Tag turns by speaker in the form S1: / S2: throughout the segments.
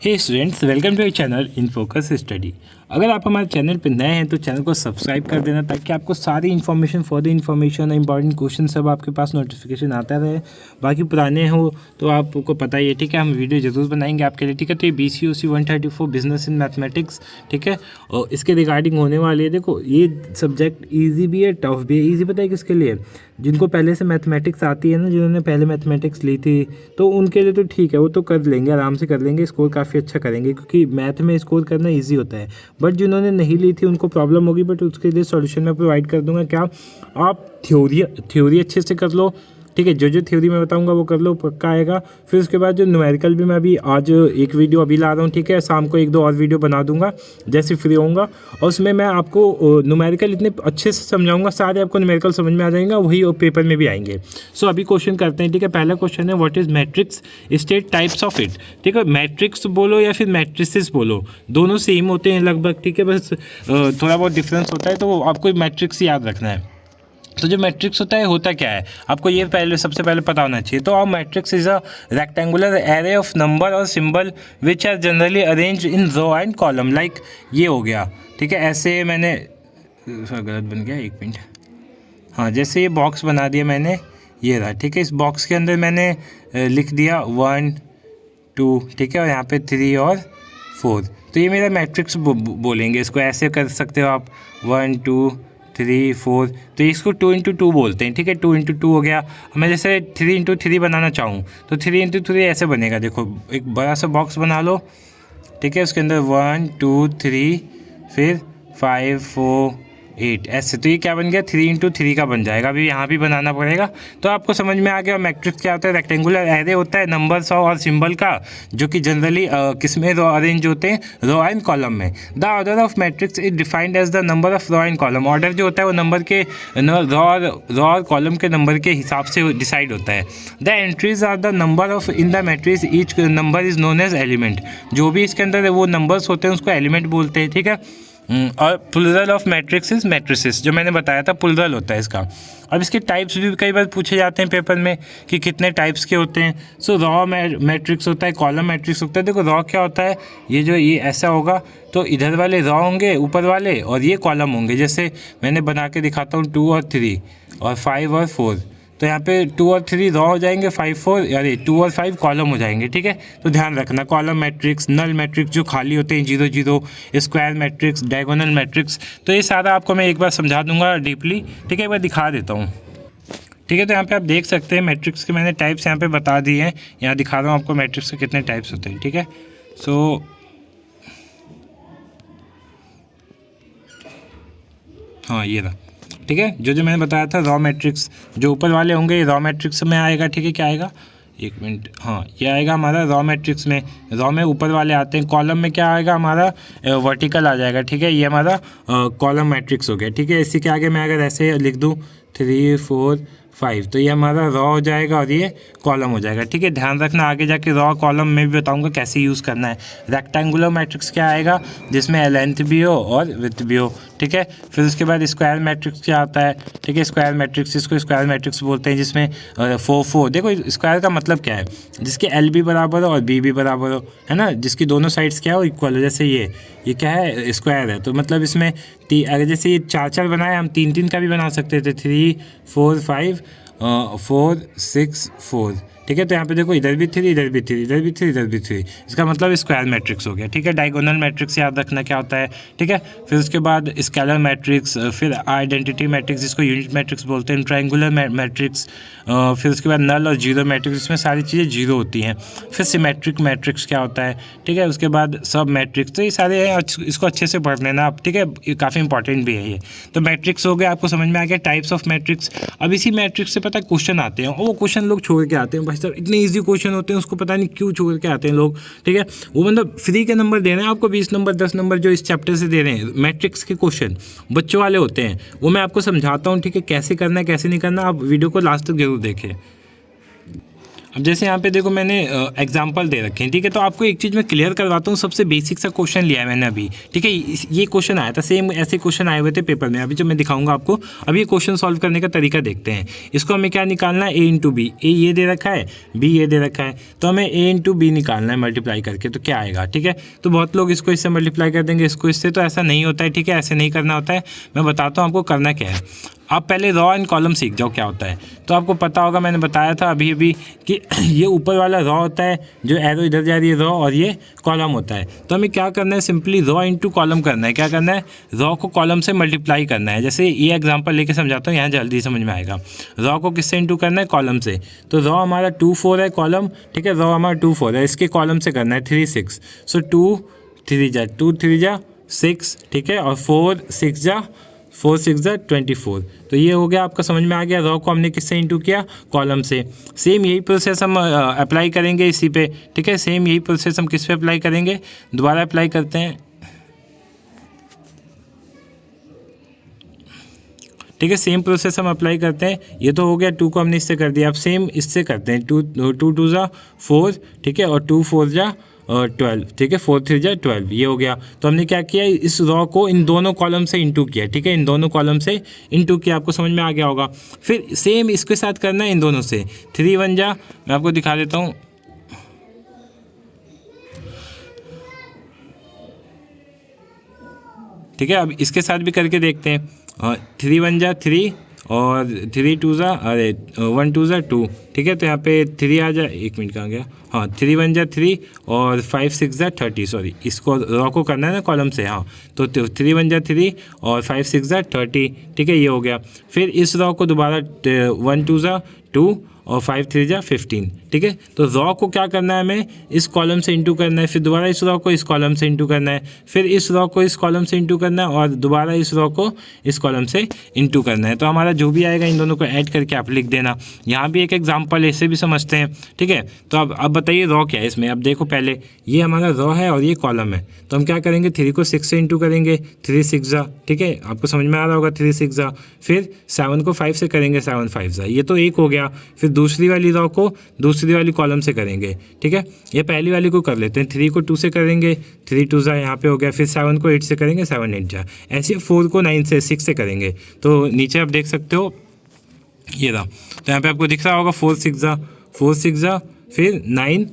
S1: Hey students, welcome to your channel in focus study. अगर आप हमारे चैनल पर नए हैं तो चैनल को सब्सक्राइब कर देना ताकि आपको सारी information further information important question सब आपके पास नोटिफिकेशन आता रहे। बाकी पुराने हो तो आपको पता ही है, ठीक है, हम वीडियो जरूर बनाएंगे आपके लिए, ठीक है। तो ये BCOC 134 बिजनेस इन मैथमेटिक्स, ठीक है, और इसके रिगार्डिंग होने वाली है। देखो, ये सब्जेक्ट ईजी भी है, टफ भी है। ईजी पता है किसके लिए? जिनको पहले से मैथमेटिक्स आती है ना, जिन्होंने पहले मैथमेटिक्स ली थी, तो उनके लिए तो ठीक है, वो तो कर लेंगे, आराम से कर लेंगे, स्कोर काफ़ी अच्छा करेंगे क्योंकि मैथ में स्कोर करना इजी होता है। बट जिन्होंने नहीं ली थी उनको प्रॉब्लम होगी, बट उसके लिए सॉल्यूशन मैं प्रोवाइड कर दूंगा। क्या आप थ्योरी अच्छे से कर लो, ठीक है, जो थ्योरी मैं बताऊंगा वो कर लो, पक्का आएगा। फिर उसके बाद जो न्यूमेरिकल भी मैं अभी आज एक वीडियो अभी ला रहा हूँ, ठीक है, शाम को 1-2 और वीडियो बना दूंगा जैसे फ्री होऊंगा, और उसमें मैं आपको न्यूमेरिकल इतने अच्छे से समझाऊंगा, सारे आपको न्यूमेरिकल समझ में आ जाएंगे, वही पेपर में भी आएंगे। सो अभी क्वेश्चन करते हैं, ठीक है। पहला क्वेश्चन है, what is matrix, state types of it. ठीक है, मैट्रिक्स बोलो या फिर मैट्रिसेस बोलो, दोनों सेम होते हैं लगभग, ठीक है, बस थोड़ा बहुत डिफरेंस होता है, तो आपको मैट्रिक्स याद रखना है। तो जो मैट्रिक्स होता क्या है, आपको ये पहले सबसे पहले पता होना चाहिए। तो matrix is a rectangular array of number और symbol which are generally arrange in row and column. Like ये हो गया, ठीक है, ऐसे मैंने गलत बन गया, एक मिनट, हाँ, जैसे ये बॉक्स बना दिया मैंने, ये रहा, ठीक है। इस बॉक्स के अंदर मैंने लिख दिया 1 2, ठीक है, और यहाँ पे 3 और 4, तो ये मेरा मैट्रिक्स बोलेंगे। इसको ऐसे कर सकते हो आप, 1 2 3 4, तो इसको 2 × 2 बोलते हैं, ठीक है। 2 × 2 हो गया। मैं जैसे 3 × 3 बनाना चाहूँ तो 3 × 3 ऐसे बनेगा। देखो, एक बड़ा सा बॉक्स बना लो, ठीक है, उसके अंदर 1 2 3 फिर 5 4 8 ऐसे, तो ये क्या बन गया, 3 × 3 का बन जाएगा। अभी यहाँ भी बनाना पड़ेगा। तो आपको समझ में आ गया मैट्रिक्स क्या होता है। रेक्टेंगुलर एरे होता है नंबर्स और सिंबल का, जो कि जनरली किस में रो अरेंज होते हैं, रो एंड कॉलम में। The order of matrix is defined as the number of row and column. Order जो होता है वो नंबर के रो और कॉलम के नंबर के हिसाब से डिसाइड होता है। The entries are the number of in the matrix, each number is known as element. जो भी इसके अंदर वो नंबर्स होते हैं उसको एलिमेंट बोलते हैं, ठीक है। और plural of matrix is matrices, जो मैंने बताया था प्लुरल होता है इसका। अब इसके टाइप्स भी कई बार पूछे जाते हैं पेपर में कि कितने टाइप्स के होते हैं। सो रॉ मैट्रिक्स होता है, कॉलम मैट्रिक्स होता है। देखो, रॉ क्या होता है, ये ऐसा होगा, तो इधर वाले रॉ होंगे ऊपर वाले, और ये कॉलम होंगे। जैसे मैंने बना के दिखाता हूँ, 2 और 3 और 5 और 4, तो यहाँ पे 2 और 3 रॉ हो जाएंगे, 5 4 अरे 2 और 5 कॉलम हो जाएंगे, ठीक है। तो ध्यान रखना, कॉलम मैट्रिक्स, नल मैट्रिक्स जो खाली होते हैं 0 0, स्क्वायर मैट्रिक्स, डायगोनल मैट्रिक्स, तो ये सारा आपको मैं एक बार समझा दूंगा डीपली, ठीक है। एक बार दिखा देता हूँ, ठीक है। तो यहाँ पे आप देख सकते हैं मैट्रिक्स के मैंने टाइप्स यहाँ पे बता दिए हैं। यहाँ दिखा रहा हूँ आपको मैट्रिक्स के कितने टाइप्स होते हैं, ठीक है। सो हाँ, ये रहा, ठीक है। जो मैंने बताया था, रॉ मैट्रिक्स जो ऊपर वाले होंगे ये रॉ मैट्रिक्स में आएगा, ठीक है। क्या आएगा, एक मिनट, हाँ, ये आएगा हमारा रॉ मैट्रिक्स में। रॉ में ऊपर वाले आते हैं। कॉलम में क्या आएगा, हमारा वर्टिकल आ जाएगा, ठीक है। ये हमारा कॉलम मैट्रिक्स हो गया, ठीक है। इसी के आगे मैं अगर ऐसे लिख दूँ 3 4 5, तो ये हमारा रॉ हो जाएगा और ये कॉलम हो जाएगा, ठीक है। ध्यान रखना, आगे जाके रॉ कॉलम में भी बताऊंगा कैसे यूज़ करना है। रेक्टेंगुलर मैट्रिक्स क्या आएगा, जिसमें लेंथ भी हो और विड्थ भी हो, ठीक है। फिर उसके बाद स्क्वायर मैट्रिक्स क्या आता है, ठीक है। स्क्वायर मैट्रिक्स, इसको स्क्वायर मैट्रिक्स बोलते हैं, जिसमें 4 4, देखो स्क्वायर का मतलब क्या है, जिसके एल भी बराबर हो और बी भी बराबर हो, है ना, जिसकी दोनों साइड्स क्या हो, इक्वल हो। जैसे ये क्या है, स्क्वायर है, तो मतलब इसमें अगर जैसे ये 4 4 बनाए, हम 3 3 का भी बना सकते थे, 3 4 5 4 6 4, ठीक है। तो यहाँ पे देखो, इधर भी 3 इधर भी 3 इधर भी 3 इधर भी 3, इसका मतलब स्क्वायर मैट्रिक्स हो गया, ठीक है। डायगोनल मैट्रिक्स याद रखना क्या होता है, ठीक है। फिर उसके बाद स्केलर मैट्रिक्स, फिर आइडेंटिटी मैट्रिक्स जिसको यूनिट मैट्रिक्स बोलते हैं, ट्रायंगुलर मैट्रिक्स, फिर उसके बाद नल और जीरो मैट्रिक्स, इसमें सारी चीज़ें जीरो होती हैं। फिर सिमेट्रिक मैट्रिक्स क्या होता है, ठीक है। उसके बाद सब मैट्रिक्स, तो ये सारे हैं, इसको अच्छे से पढ़ लेना आप, ठीक है, ये काफ़ी इंपॉर्टेंट भी है ये। तो मैट्रिक्स हो गया, आपको समझ में आ गया टाइप्स ऑफ मैट्रिक्स। अब इसी मैट्रिक्स से पता है क्वेश्चन आते हैं, और वो क्वेश्चन लोग छोड़ के आते हैं, भाई साहब इतने ईजी क्वेश्चन होते हैं, उसको पता नहीं क्यों छोड़ के आते हैं लोग, ठीक है। वो मतलब फ्री के नंबर दे रहे हैं आपको, 20 नंबर 10 नंबर जो इस चैप्टर से दे रहे हैं, मैट्रिक्स के क्वेश्चन बच्चों वाले होते हैं, वो मैं आपको समझाता हूँ, ठीक है, कैसे करना है कैसे नहीं करना। आप वीडियो को लास्ट तक जरूर देखें। अब जैसे यहाँ पे देखो मैंने एग्जांपल दे रखे हैं, ठीक है। तो आपको एक चीज़ मैं क्लियर करवाता हूँ, सबसे बेसिक सा क्वेश्चन लिया है मैंने अभी, ठीक है। ये क्वेश्चन आया था, सेम ऐसे क्वेश्चन आए हुए थे पेपर में, अभी जो मैं दिखाऊंगा आपको। अभी ये क्वेश्चन सॉल्व करने का तरीका देखते हैं। इसको हमें क्या निकालना है, ए इंटू बी। ए ये दे रखा है, बी ये दे रखा है, तो हमें ए इंटू बी निकालना है मल्टीप्लाई करके। तो क्या आएगा, ठीक है। तो बहुत लोग इसको इससे मल्टीप्लाई कर देंगे, इसको इससे, तो ऐसा नहीं होता है, ठीक है। ऐसे नहीं करना होता है। मैं बताता हूँ आपको करना क्या है। आप पहले रॉ एंड कॉलम सीख जाओ क्या होता है। तो आपको पता होगा, मैंने बताया था अभी अभी कि ये ऊपर वाला रॉ होता है, जो एरो इधर जा रही है रॉ, और ये कॉलम होता है। तो हमें क्या करना है, सिंपली रॉ इंटू कॉलम करना है। क्या करना है, रॉ को कॉलम से मल्टीप्लाई करना है। जैसे ये एग्जांपल लेके समझाता हूँ, यहाँ जल्दी समझ में आएगा। रॉ को किससे इंटू करना है, कॉलम से। तो रॉ हमारा 2 4 है, कॉलम, ठीक है। रॉ हमारा 2 4 है, इसके कॉलम से करना है 3 6। सो 2 3 जा 6, ठीक है। और 4 6 जा 24। तो ये हो गया आपका, समझ में आ गया। रॉ को हमने किससे इंटू किया, कॉलम से। सेम यही प्रोसेस हम अप्लाई करेंगे इसी पे, ठीक है। सेम यही प्रोसेस हम किस पे अप्लाई करेंगे, दोबारा अप्लाई करते हैं, ठीक है। सेम प्रोसेस हम अप्लाई करते हैं। ये तो हो गया, 2 को हमने इससे कर दिया। अब सेम इससे करते हैं, 2 2 जा 4, ठीक है। और 2 4 जा 12, ठीक है। 4 3 जा 12, ये हो गया। तो हमने क्या किया, इस रॉ को इन दोनों कॉलम से इंटू किया, ठीक है। इन दोनों कॉलम से इंटू किया, आपको समझ में आ गया होगा। फिर सेम इसके साथ करना है इन दोनों से। 3 1 जा, मैं आपको दिखा देता हूँ, ठीक है। अब इसके साथ भी करके देखते हैं। 3 1 जा 3, और 3 2 जा 1 2 जा 2, ठीक है। तो यहाँ पे 3 आ जा, 1 मिनट कहाँ गया, हाँ 3 1 जा 3, और 5 6 जा 30, सॉरी इसको रॉ को करना है ना कॉलम से, हाँ। तो 3 1 जा 3, और 5 6 जा 30, ठीक है। ये हो गया। फिर इस रॉ को दोबारा 1 2 जा 2, और 5 3 जा 15, ठीक है। तो रॉ को क्या करना है, हमें इस कॉलम से इंटू करना है, फिर दोबारा इस रॉ को इस कॉलम से इंटू करना है, फिर इस रॉ को इस कॉलम से इंटू करना है, और दोबारा इस रॉ को इस कॉलम से इंटू करना है। तो हमारा जो भी आएगा इन दोनों को ऐड करके आप लिख देना। यहाँ भी एक एग्जाम्पल ऐसे भी समझते हैं, ठीक है। तो अब बताइए रॉ क्या है इसमें। अब देखो, पहले ये हमारा रॉ है और ये कॉलम है, तो हम क्या करेंगे, 3 को 6 से इंटू करेंगे, 3 6 जा, ठीक है। आपको समझ में आ रहा होगा, 3 6 जा। फिर 7 को 5 से करेंगे, 7 5 जा, ये तो 1 हो गया। फिर दूसरी वाली रॉ को दूसरी वाली कॉलम से करेंगे, ठीक है। ये पहली वाली को कर लेते हैं, 3 को 2 से करेंगे, 3 2 जा, यहाँ पे हो गया। फिर 7 को 8 से करेंगे, 7 8 जा। ऐसे 4 को 9 से 6 से करेंगे। तो नीचे आप देख सकते हो, ये रहा। तो यहाँ पे आपको दिख रहा होगा 4 6 जा, फिर 9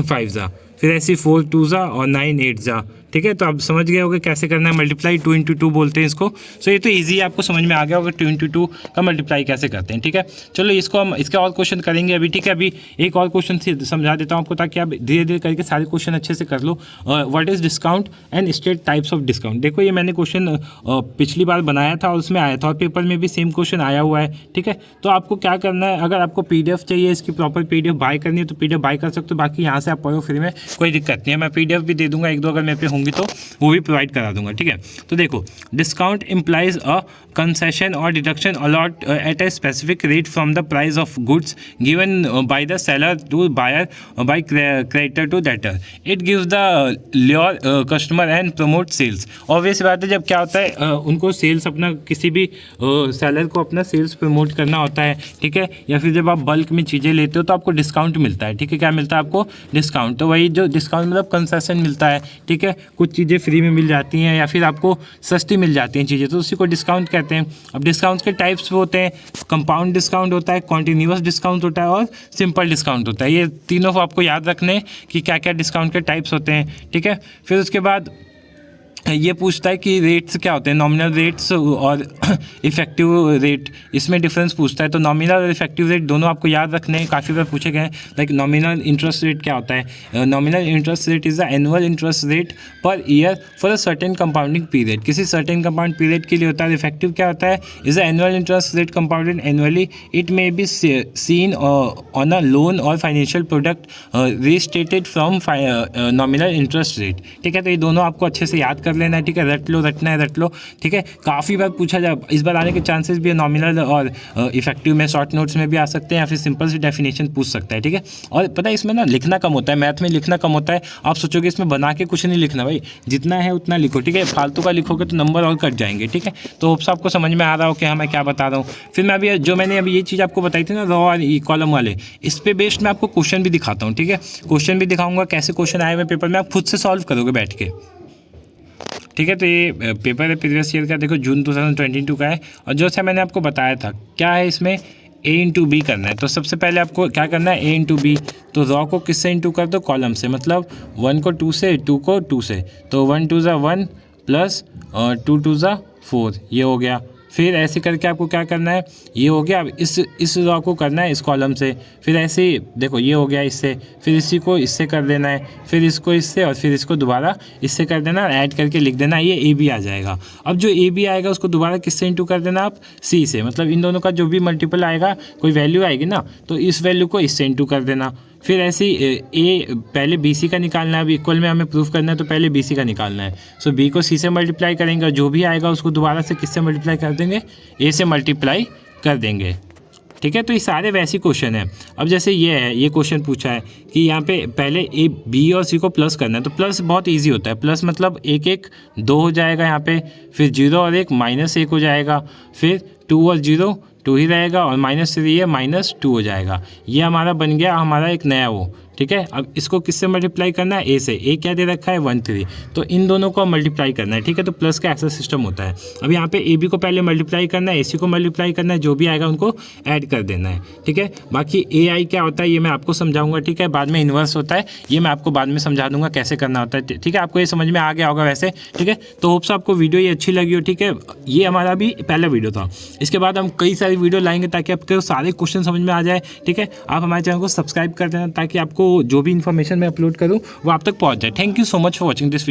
S1: 5 जा, फिर ऐसी 4 2 जा, और 9 8 जा, ठीक है। तो आप समझ गए होगे कैसे करना है मल्टीप्लाई, 2 इंटू 2 बोलते हैं इसको। सो ये तो इजी है, आपको समझ में आ गया होगा 2 इंटू 2 का मल्टीप्लाई कैसे करते हैं, ठीक है। चलो इसको हम इसके और क्वेश्चन करेंगे अभी, ठीक है। अभी एक और क्वेश्चन समझा देता हूँ आपको, ताकि आप धीरे धीरे करके सारे क्वेश्चन अच्छे से कर लो। What is discount and state types of discount. देखो, ये मैंने क्वेश्चन पिछली बार बनाया था और उसमें आया था, और पेपर में भी सेम क्वेश्चन आया हुआ है, ठीक है। तो आपको क्या करना है, अगर आपको PDF चाहिए, इसकी प्रॉपर PDF बाय करनी है, तो PDF बाय कर सकते हो। बाकी यहाँ से आप पढ़ो फ्री में, कोई दिक्कत नहीं है। मैं PDF भी दे दूँगा, 1 2 अगर मेरे पे होंगी तो वो भी प्रोवाइड करा दूंगा, ठीक है। तो देखो, डिस्काउंट इम्प्लाइज अ कंसेशन और deduction allowed at a specific rate from the price of goods given by the seller to buyer, by creditor to debtor. It gives the lure customer and promote sales. Obvious बात है, जब क्या होता है, उनको sales अपना, किसी भी सेलर को अपना सेल्स प्रमोट करना होता है, ठीक है। या फिर जब आप बल्क में चीज़ें लेते हो तो आपको डिस्काउंट मिलता है, ठीक है। क्या मिलता है आपको, डिस्काउंट। तो वही जो डिस्काउंट मतलब कंसेशन मिलता है, ठीक है। कुछ चीज़ें फ्री में मिल जाती हैं, या फिर आपको सस्ती मिल जाती हैं चीज़ें, तो उसी को डिस्काउंट कहते हैं। अब डिस्काउंट के टाइप्स होते हैं, कंपाउंड डिस्काउंट होता है, कॉन्टीन्यूअस डिस्काउंट होता है, और सिंपल डिस्काउंट होता है। ये तीनों आपको याद रखने कि क्या क्या डिस्काउंट के टाइप्स होते हैं, ठीक है। फिर उसके बाद ये पूछता है कि रेट्स क्या होते हैं, नॉमिनल रेट्स और इफेक्टिव रेट, इसमें डिफरेंस पूछता है। तो नॉमिनल और इफेक्टिव रेट दोनों आपको याद रखने हैं, काफ़ी बार पूछे गए हैं। लाइक नॉमिनल इंटरेस्ट रेट क्या होता है, nominal interest rate is the annual interest rate per year for a certain compounding period, किसी सर्टेन कंपाउंड पीरियड के लिए होता है। इफेक्टिव क्या होता है, is the annual interest rate compounded annually, it may be seen on a loan और financial product restated from nominal interest rate, ठीक है। तो ये दोनों आपको अच्छे से याद कर लेना है, ठीक है, रट लो, रटना है रट लो, ठीक है। काफ़ी बार पूछा जाए, इस बार आने के चांसेस भी है, नॉमिनल और इफेक्टिव में, शॉर्ट नोट्स में भी आ सकते हैं, या फिर सिंपल सी डेफिनेशन पूछ सकता है, ठीक है। और पता है इसमें ना लिखना कम होता है, मैथ में लिखना कम होता है। आप सोचोगे इसमें बना के कुछ नहीं लिखना, भाई जितना है उतना लिखो, ठीक है, फालतू का लिखोगे तो नंबर और कट जाएंगे, ठीक है। तो होप्स आपको समझ में आ रहा हो कि हाँ मैं क्या बता रहा हूँ। फिर मैं अभी जो मैंने अभी ये चीज़ आपको बताई थी ना, रॉ और कॉलम वाले, इस पे बेस्ड मैं आपको क्वेश्चन भी दिखाता हूँ, ठीक है। क्वेश्चन भी दिखाऊंगा, कैसे क्वेश्चन आए हुए पेपर में, आप खुद से सॉल्व करोगे बैठ के, ठीक है। तो ये पेपर है प्रीवियस ईयर का, देखो जून 2022 का है। और जो सा मैंने आपको बताया था, क्या है इसमें, a इंटू बी करना है। तो सबसे पहले आपको क्या करना है, a इंटू बी। तो रॉ को किससे इंटू कर दो, कॉलम से, मतलब 1 को 2 से, 2 को 2 से, तो 1 2 ज़ा 1 प्लस 2 2 ज़ा 4, ये हो गया। फिर ऐसे करके आपको क्या करना है, ये हो गया। अब इस रॉ को करना है इस कॉलम से, फिर ऐसे ही देखो ये हो गया इससे, फिर इसी को इससे कर देना है, फिर इसको इससे, और फिर इसको दोबारा इससे कर देना, ऐड करके लिख देना, ये ए बी आ जाएगा। अब जो ए बी आएगा उसको दोबारा किससे इंटू कर देना आप, सी से, मतलब इन दोनों का जो भी मल्टीपल आएगा, कोई वैल्यू आएगी ना, तो इस वैल्यू को इससे इंटू कर देना। फिर ऐसे ए पहले बी सी का निकालना है, अब इक्वल में हमें प्रूफ करना है तो पहले बी सी का निकालना है। सो बी को सी से मल्टीप्लाई करेंगे, जो भी आएगा उसको दोबारा से किससे मल्टीप्लाई कर देंगे, ए से मल्टीप्लाई कर देंगे, ठीक है। तो ये सारे वैसे क्वेश्चन हैं। अब जैसे ये है, ये क्वेश्चन पूछा है कि यहाँ पे पहले ए बी और सी को प्लस करना है, तो प्लस बहुत इजी होता है। प्लस मतलब 1 1 2 हो जाएगा यहाँ पे, फिर 0 और 1 -1 हो जाएगा, फिर 2 और 0 2 ही रहेगा, और -3 है -2 हो जाएगा। ये हमारा बन गया हमारा एक नया वो, ठीक है। अब इसको किससे मल्टीप्लाई करना है, ए से। ए क्या दे रखा है, 1 3, तो इन दोनों को मल्टीप्लाई करना है, ठीक है। तो प्लस का ऐसा सिस्टम होता है। अब यहाँ पे ए बी को पहले मल्टीप्लाई करना है, ए सी को मल्टीप्लाई करना है, जो भी आएगा उनको ऐड कर देना है, ठीक है। बाकी ए आई क्या होता है ये मैं आपको समझाऊंगा, ठीक है। बाद में इन्वर्स होता है, ये मैं आपको बाद में समझा दूंगा कैसे करना होता है, ठीक है। आपको ये समझ में आ गया होगा वैसे, ठीक है। तो होप्स आपको वीडियो ये अच्छी लगी हो, ठीक है। ये हमारा भी पहला वीडियो था, इसके बाद हम कई सारी वीडियो लाएंगे ताकि आपके सारे क्वेश्चन समझ में आ जाए, ठीक है। आप हमारे चैनल को सब्सक्राइब कर देना ताकि आपको जो भी इन्फॉर्मेशन मैं अपलोड करूँ वो आप तक पहुँच जाए। Thank you so much for watching this.